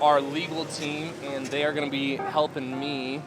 our legal team, and they are going to be helping me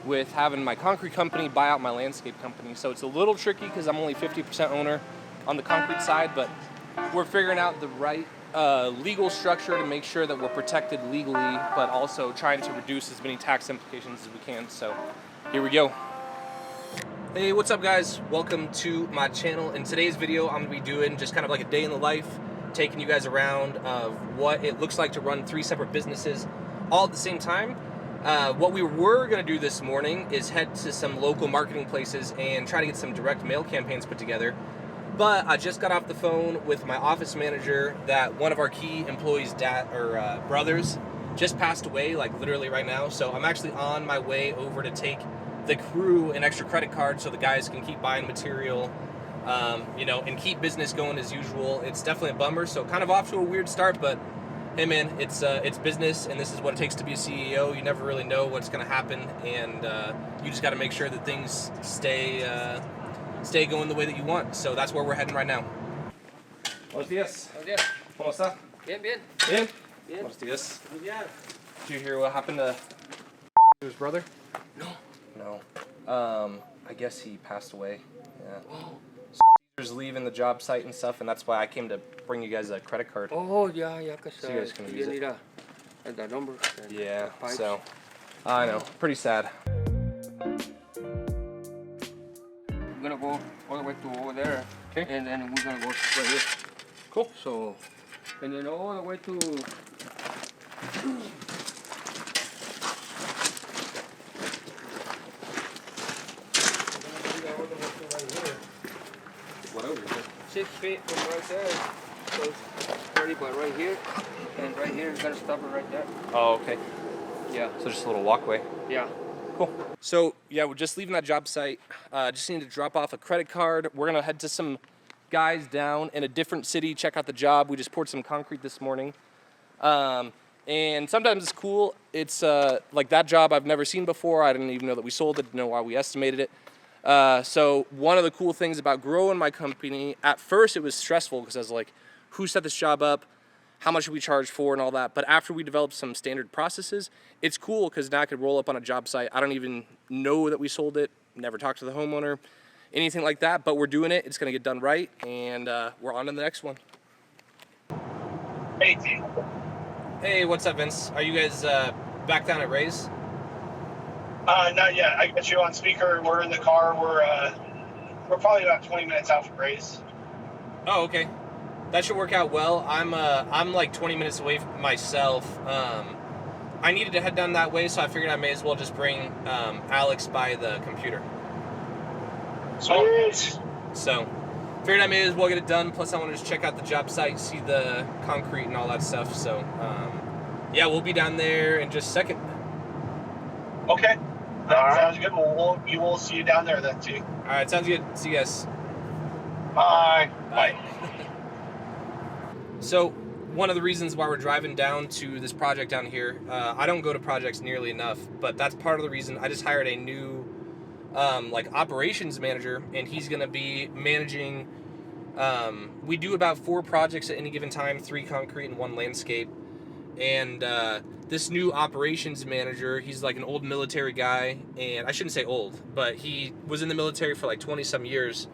with having my concrete company buy out my landscape company. So it's a little tricky because I'm only 50% owner on the concrete side, but we're figuring out the right legal structure to make sure that we're protected legally, but also trying to reduce as many tax implications as we can. So here we go. Hey, what's up guys? Welcome to my channel. In today's video, I'm gonna be doing just kind of like a day in the life, taking you guys around of what it looks like to run 3 separate businesses all at the same time. What we were gonna do this morning is head to some local marketing places and try to get some direct mail campaigns put together. But I just got off the phone with my office manager that one of our key employees' brothers just passed away, like literally right now. So I'm actually on my way over to take the crew an extra credit card so the guys can keep buying material, and keep business going as usual. It's definitely a bummer, so kind of off to a weird start, but hey man, it's business, and this is what it takes to be a CEO. You never really know what's going to happen, and you just got to make sure that things stay going the way that you want. So that's where we're heading right now. Buenos días. Buenos días. ¿Cómo está? Bien, bien. Bien? Bien. Buenos días. Yeah. Did you hear what happened to his brother? No. No. I guess he passed away. Yeah. Oh. Caesar's leaving the job site and stuff, and that's why I came to bring you guys a credit card. Oh, yeah, because So you guys can use need the number. Yeah, the so I know, pretty sad. We're gonna go all the way to over there, Okay. and then we're gonna go right here. Cool. So, and then all the way to. Whatever. 6 feet from right there. So it's 30, but right here, and right here is gonna stop it right there. Oh, okay. Yeah. So just a little walkway. Yeah. Cool. So yeah, we're just leaving that job site. Just need to drop off a credit card. We're gonna head to some guys down in a different city, check out the job. We just poured some concrete this morning. And sometimes it's cool. It's like that job I've never seen before. I didn't even know that we sold it, didn't know why we estimated it. So one of the cool things about growing my company, at first it was stressful because I was like, who set this job up? How much should we charge for and all that? But after we developed some standard processes, it's cool because now I could roll up on a job site. I don't even know that we sold it, never talked to the homeowner, anything like that, but we're doing it. It's gonna get done right, and we're on to the next one. Hey, T. Hey, what's up, Vince? Are you guys back down at Ray's? Not yet. I got you on speaker. We're in the car. We're probably about 20 minutes out from Ray's. Oh, okay. That should work out well. I'm like 20 minutes away from myself. I needed to head down that way, so I figured I may as well just bring Alex by the computer. Sweet. So, figured I may as well get it done. Plus, I want to just check out the job site, see the concrete and all that stuff. So, yeah, we'll be down there in just a second. Okay. That sounds good. We'll see you down there then, T. All right, sounds good. See you guys. Bye. Bye. So, one of the reasons why we're driving down to this project down here, I don't go to projects nearly enough, but that's part of the reason. I just hired a new operations manager, and he's going to be managing. We do about 4 projects at any given time, 3 concrete and 1 landscape. And this new operations manager, he's like an old military guy, and I shouldn't say old, but he was in the military for like 20-some years.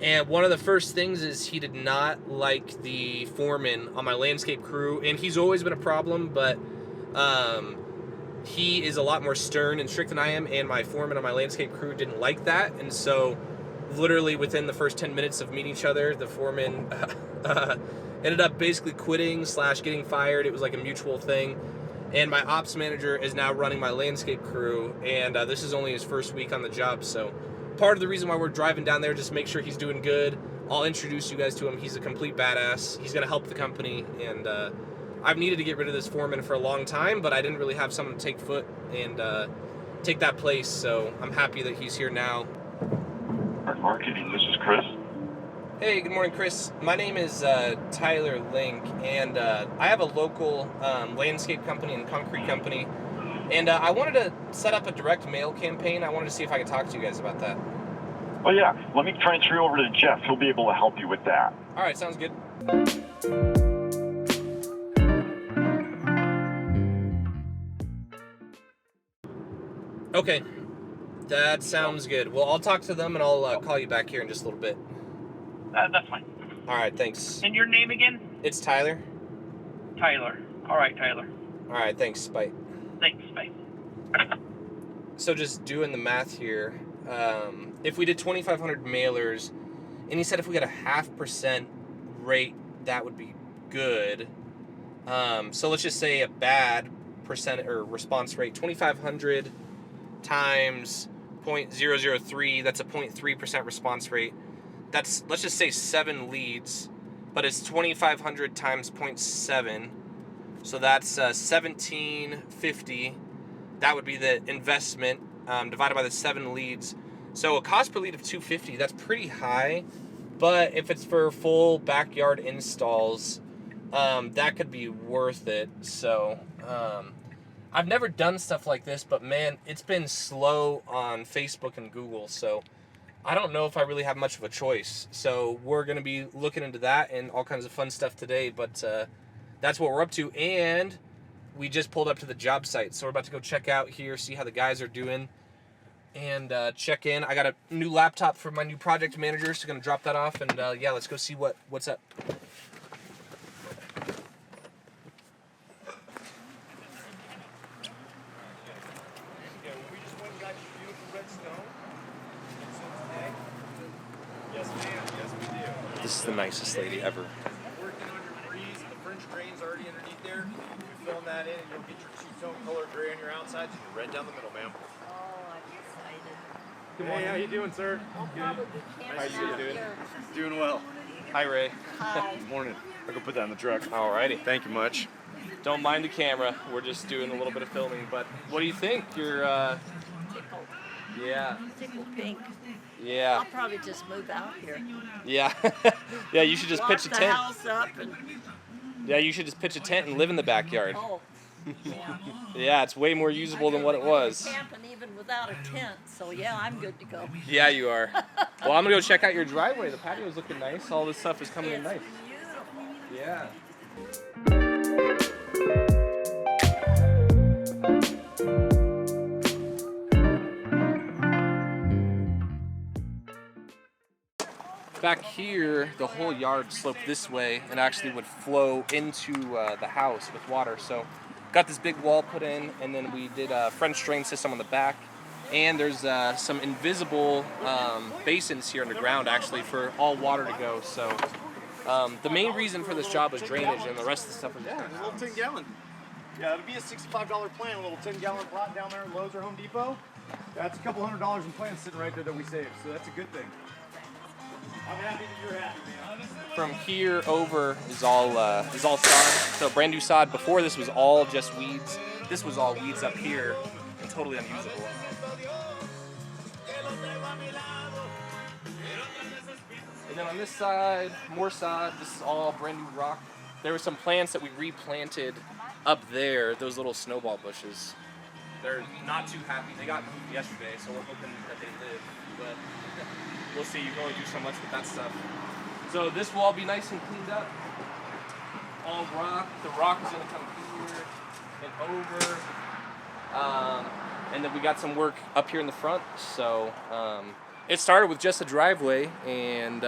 And one of the first things is he did not like the foreman on my landscape crew, and he's always been a problem, but he is a lot more stern and strict than I am, and my foreman on my landscape crew didn't like that. And so literally within the first 10 minutes of meeting each other, the foreman ended up basically quitting / getting fired. It was like a mutual thing. And my ops manager is now running my landscape crew, and this is only his first week on the job. So part of the reason why we're driving down there, just to make sure he's doing good. I'll introduce you guys to him. He's a complete badass. He's going to help the company, and I've needed to get rid of this foreman for a long time, but I didn't really have someone to take foot and take that place, so I'm happy that he's here now. Marketing, this is Chris. Hey, good morning, Chris. My name is Tyler Link, and I have a local landscape company and concrete company, and I wanted to set up a direct mail campaign. I wanted to see if I could talk to you guys about that. Oh yeah, let me transfer you over to Jeff. He'll be able to help you with that. All right, sounds good. Okay, that sounds good. Well, I'll talk to them and I'll call you back here in just a little bit. That's fine. All right, thanks. And your name again? It's Tyler. Tyler. All right, Tyler. All right, thanks. Bye. Thanks, bye. So just doing the math here, if we did 2,500 mailers, and he said if we got a 0.5% rate, that would be good. So let's just say a bad percent or response rate, 2,500 times 0.003, that's a 0.3% response rate. That's, let's just say 7 leads, but it's 2,500 times 0.7, so that's 1,750. That would be the investment divided by the 7 leads. So a cost per lead of $250, that's pretty high, but if it's for full backyard installs, that could be worth it. So I've never done stuff like this, but man, it's been slow on Facebook and Google, so I don't know if I really have much of a choice. So we're going to be looking into that and all kinds of fun stuff today, but that's what we're up to. And we just pulled up to the job site, so we're about to go check out here, see how the guys are doing, and check in. I got a new laptop for my new project manager, so I'm going to drop that off, and yeah, let's go see what's up. This is the nicest lady ever. Working on your breeze, the French grain's already underneath there. You fill that in and you'll get your two-tone color gray on your outsides and your red down the middle, ma'am. Oh, I'm excited. Good morning. Hey, how you doing, sir? I'll probably camp How you out doing? here. Doing well. Hi, Ray. Hi. Good morning. I can put that in the truck. Alrighty. Thank you much. Don't mind the camera. We're just doing a little bit of filming, but what do you think? You're, Tickled. yeah. Tickled pink. Yeah. I'll probably just move out here. Yeah. Yeah, you should just Lock pitch a the tent. house up and, Yeah, you should just pitch a tent and live in the backyard. oh, yeah. Yeah, it's way more usable than what it was. Camping even without a tent, so yeah, I'm good to go. Yeah, you are. Well, I'm gonna go check out your driveway. The patio's looking nice. All this stuff is coming in It's nice. beautiful. Yeah. Back here, the whole yard sloped this way and actually would flow into the house with water. So got this big wall put in, and then we did a French drain system on the back. And there's some invisible basins here underground actually for all water to go. So the main reason for this job was drainage, and the rest of the stuff was just Yeah, a little 10-gallon. Yeah, it'll be a $65 plan, a little 10-gallon plot down there at Lowe's or Home Depot. That's a couple $100 in plans sitting right there that we saved, so that's a good thing. I'm happy that you're happy, man. From here over is all sod. So brand new sod. Before this was all just weeds. This was all weeds up here and totally unusable. And then on this side, more sod. This is all brand new rock. There were some plants that we replanted up there, those little snowball bushes. They're not too happy. They got moved yesterday, so we're hoping that they live. But we'll see. You can only do so much with that stuff. So this will all be nice and cleaned up. All rock. The rock is going to come here and over. And then we got some work up here in the front. So it started with just a driveway, and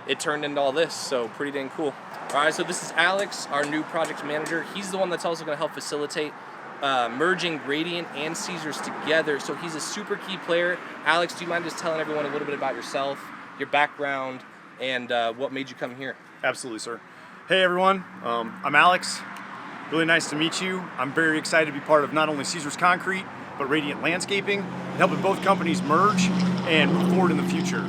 it turned into all this. So pretty dang cool. All right, so this is Alex, our new project manager. He's the one that's also going to help facilitate merging Gradient and Caesars together. So he's a super key player. Alex, do you mind just telling everyone a little bit about yourself, your background, and what made you come here? Absolutely, sir. Hey, everyone. I'm Alex. Really nice to meet you. I'm very excited to be part of not only Caesars Concrete, but Radiant Landscaping, and helping both companies merge and move forward in the future.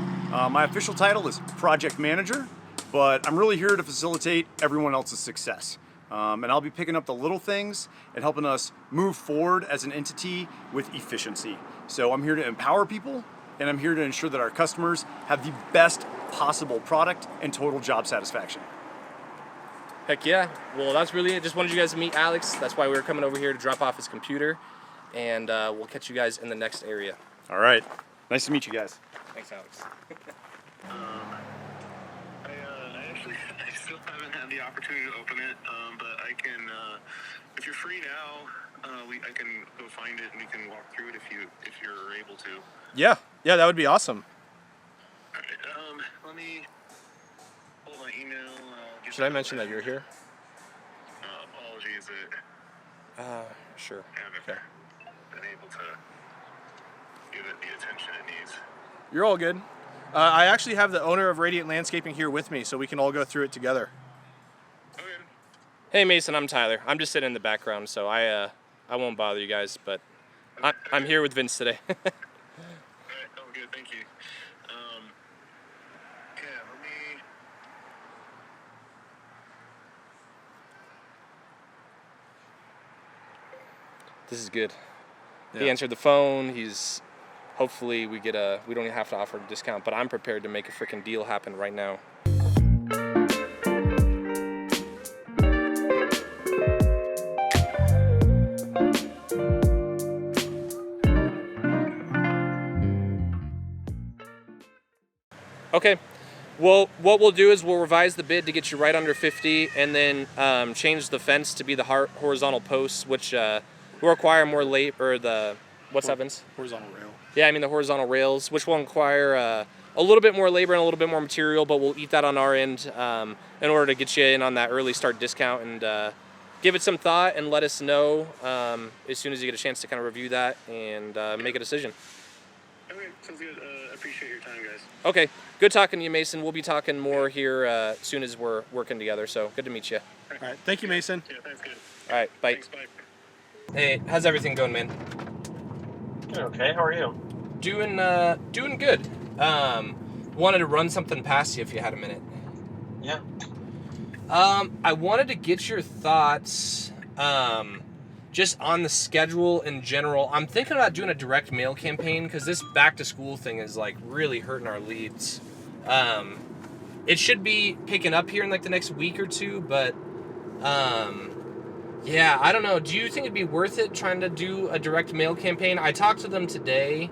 My official title is Project Manager, but I'm really here to facilitate everyone else's success. And I'll be picking up the little things and helping us move forward as an entity with efficiency. So I'm here to empower people, and I'm here to ensure that our customers have the best possible product and total job satisfaction. Heck yeah. Well, that's really it. Just wanted you guys to meet Alex. That's why we were coming over here to drop off his computer. And we'll catch you guys in the next area. All right. Nice to meet you guys. Thanks, Alex. I still haven't had the opportunity to open it, but I can, if you're free now, I can go find it and we can walk through it if you're able to. Yeah, that would be awesome. All right, let me pull my email. Should I mention that you're here? Apologies that Sure. I haven't been able to give it the attention it needs. You're all good. I actually have the owner of Radiant Landscaping here with me, so we can all go through it together. Okay. Hey Mason, I'm Tyler. I'm just sitting in the background, so I won't bother you guys, but I'm here with Vince today. All right, oh, good, thank you. Yeah, let me... This is good. He Yeah. answered the phone. Hopefully we don't even have to offer a discount, but I'm prepared to make a freaking deal happen right now. Okay, well, what we'll do is we'll revise the bid to get you right under 50, and then change the fence to be the horizontal posts, which will require more labor. What's that, Vince? Horizontal rail. Yeah, I mean the horizontal rails, which will require a little bit more labor and a little bit more material, but we'll eat that on our end in order to get you in on that early start discount, and give it some thought and let us know as soon as you get a chance to kind of review that and make a decision. Okay, sounds good. I appreciate your time, guys. Okay, good talking to you, Mason. We'll be talking more here as soon as we're working together, so good to meet you. All right, thank you, Mason. Yeah, thanks, good. All right, bye. Thanks, bye. Hey, how's everything going, man? Okay, how are you? Doing good. Wanted to run something past you if you had a minute. Yeah. I wanted to get your thoughts just on the schedule in general. I'm thinking about doing a direct mail campaign because this back to school thing is like really hurting our leads. It should be picking up here in like the next week or two, but yeah, I don't know. Do you think it'd be worth it trying to do a direct mail campaign? I talked to them today.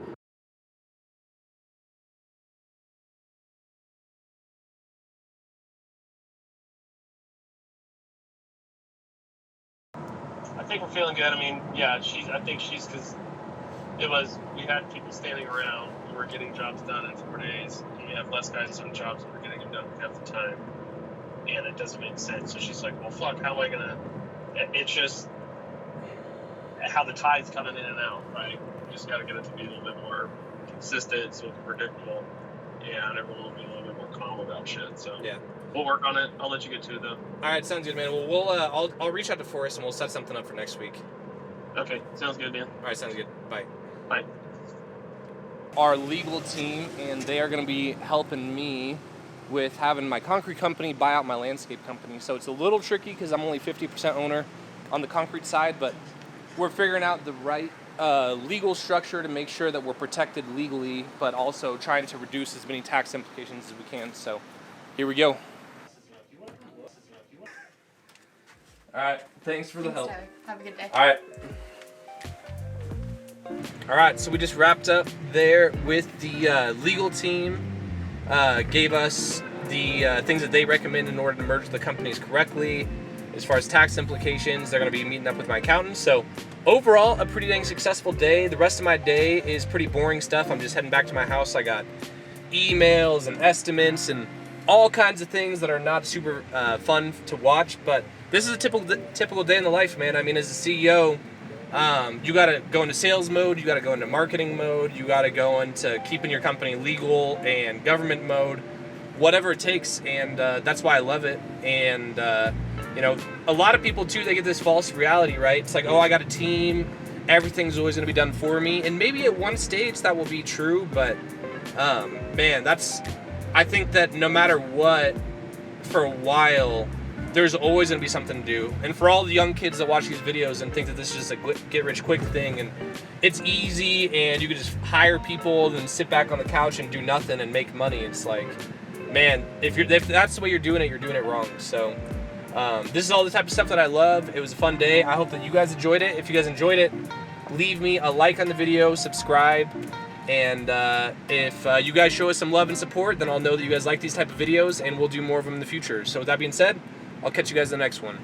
I think we're feeling good. I mean, yeah, I think she's because we had people standing around. We were getting jobs done in 4 days. And we have less guys on jobs, and we're getting them done in half the time. And it doesn't make sense. So she's like, well, fuck, how am I going to... It's just how the tide's coming in and out, right? We just got to get it to be a little bit more consistent so it's predictable. Yeah, and everyone will be a little bit more calm about shit. So Yeah. we'll work on it. I'll let you get to it, though. All right, sounds good, man. Well, I'll reach out to Forrest and we'll set something up for next week. Okay, sounds good, man. All right, sounds good. Bye. Bye. Our legal team, and they are going to be helping me with having my concrete company buy out my landscape company. So it's a little tricky because I'm only 50% owner on the concrete side, but we're figuring out the right legal structure to make sure that we're protected legally, but also trying to reduce as many tax implications as we can. So here we go. All right, thanks for the help. Tyler. Have a good day. All right. All right, so we just wrapped up there with the legal team. Gave us the things that they recommend in order to merge the companies correctly. As far as tax implications, they're going to be meeting up with my accountant. So overall, a pretty dang successful day. The rest of my day is pretty boring stuff. I'm just heading back to my house. I got emails and estimates and all kinds of things that are not super fun to watch. But this is a typical day in the life, man. I mean, as a CEO, you got to go into sales mode. You got to go into marketing mode. You got to go into keeping your company legal and government mode, whatever it takes. And that's why I love it. And you know, a lot of people too, they get this false reality, right? It's like, oh, I got a team, everything's always going to be done for me. And maybe at one stage that will be true, but man, I think that no matter what, for a while, there's always going to be something to do. And for all the young kids that watch these videos and think that this is just a get-rich-quick thing and it's easy and you can just hire people and sit back on the couch and do nothing and make money, it's like, man, if that's the way you're doing it wrong. So this is all the type of stuff that I love. It was a fun day. I hope that you guys enjoyed it. If you guys enjoyed it, leave me a like on the video, subscribe, and if you guys show us some love and support, then I'll know that you guys like these type of videos and we'll do more of them in the future. So with that being said, I'll catch you guys in the next one.